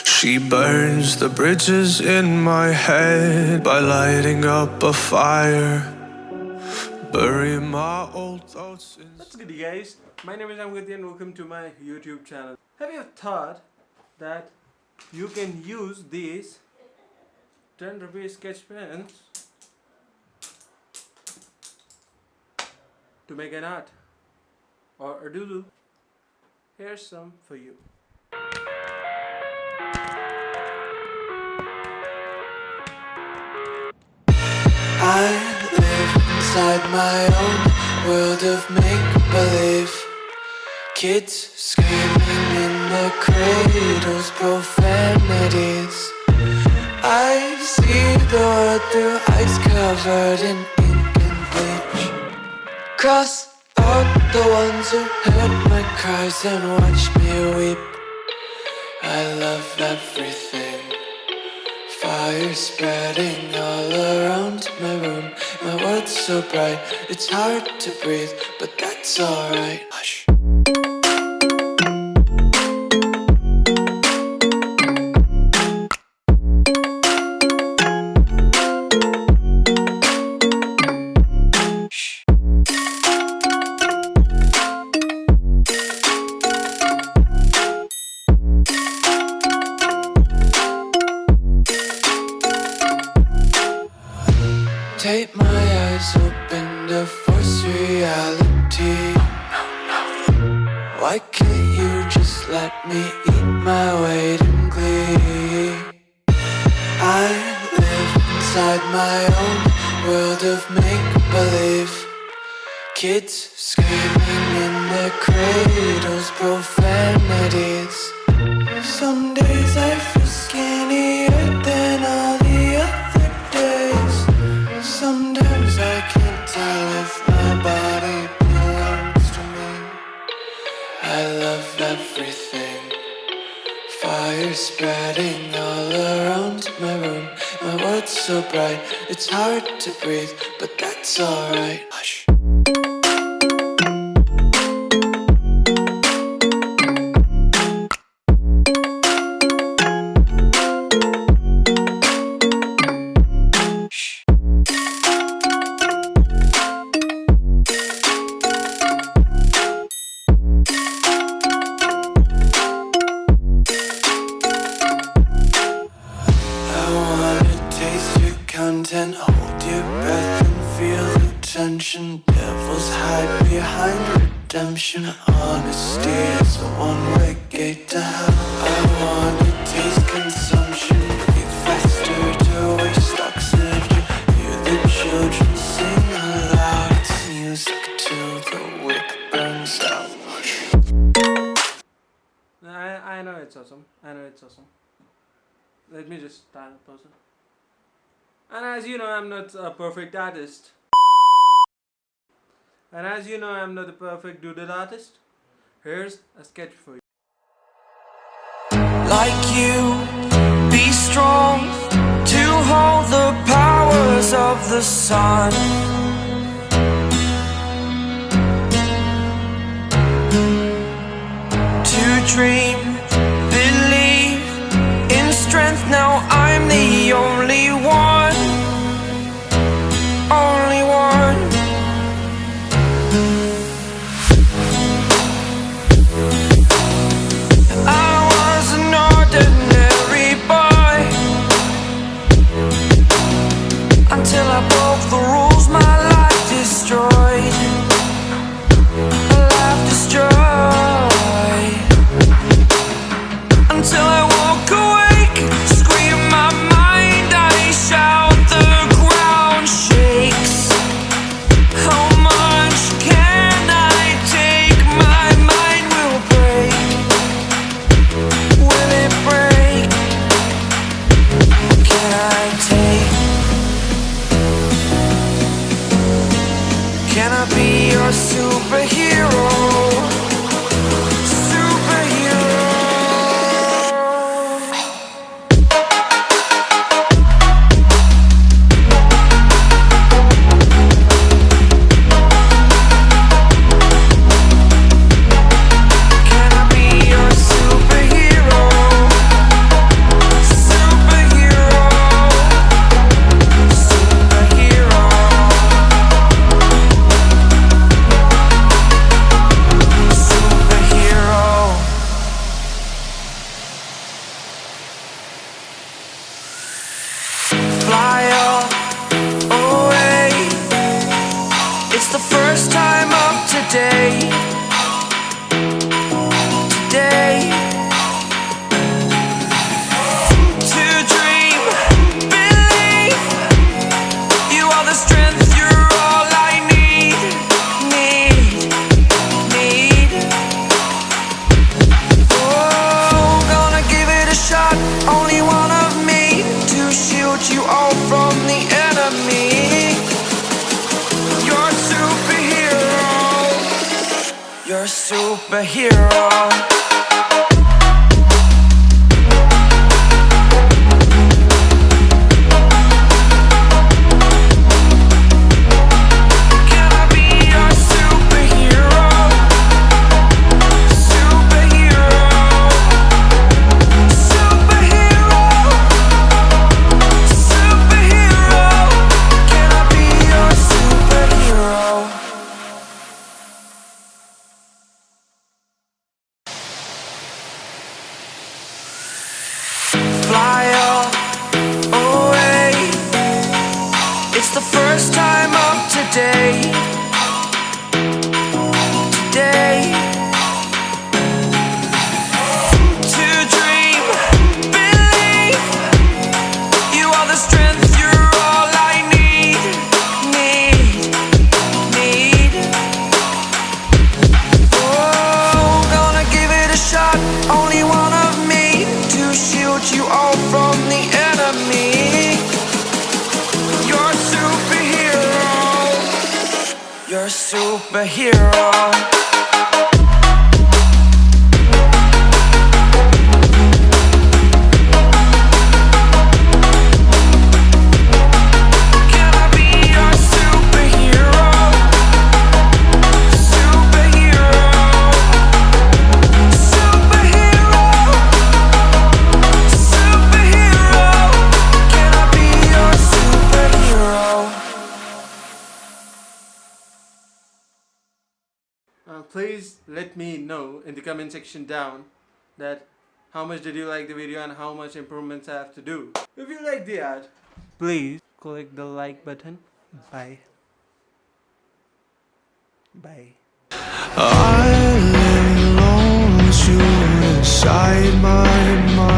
She burns the bridges in my head by lighting up a fire. Bury my old thoughts in... What's good, guys? My name is ramkhatrii and welcome to my YouTube channel. Have you thought that you can use these 10 rupee sketch pens to make an art or a doodle? Here's some for you. I live inside my own world of make-believe. Kids screaming in the cradles, profanities. I see the world through ice covered in ink and bleach. Cross out the ones who heard my cries and watched me weep. I love everything. Fire spreading all around my room. My world's so bright, it's hard to breathe, but that's alright. Hush. Take my eyes open to force reality. Why can't you just let me eat my weight in glee? I live inside my own world of make-believe. Kids screaming in their cradles, profanities. Some days I feel skinnier than all the other days. Sometimes I can't tell if my body belongs to me. I love everything. Fire spreading all around my room. My world's so bright, it's hard to breathe, but that's alright. Hush. Content, hold your breath and feel the tension. Devils hide behind redemption. Honesty is a one-way gate to hell. I wanna taste consumption. Breathe faster to waste oxygen. Hear the children sing aloud. It's music till the wick burns out. I know it's awesome. I know it's awesome. Let me just start a person. And as you know, I'm not a perfect artist. And as you know, I'm not a perfect doodle artist. Here's a sketch for you. Like you, be strong to hold the powers of the sun. To dream, believe in strength. Now I'm the only one. Only one. I was an ordinary boy until I broke the rules. My life destroyed. A life destroyed. superhero. Can I be your superhero? Superhero. Superhero. Superhero. Can I be your superhero? Fly away. It's the first time of today. Today. To dream, believe. You are the strength, you're all I need. Need. Oh, gonna give it a shot. Only one of me to shield you all from the enemy. You're a superhero. You're a superhero. Can I be your superhero? Superhero. Superhero. Superhero. Can I be your superhero? Please let me know in the comment section down that how much did you like the video and how much improvements I have to do. If you like the art, please click the like button. Bye. Bye. I lay low with you inside my mind.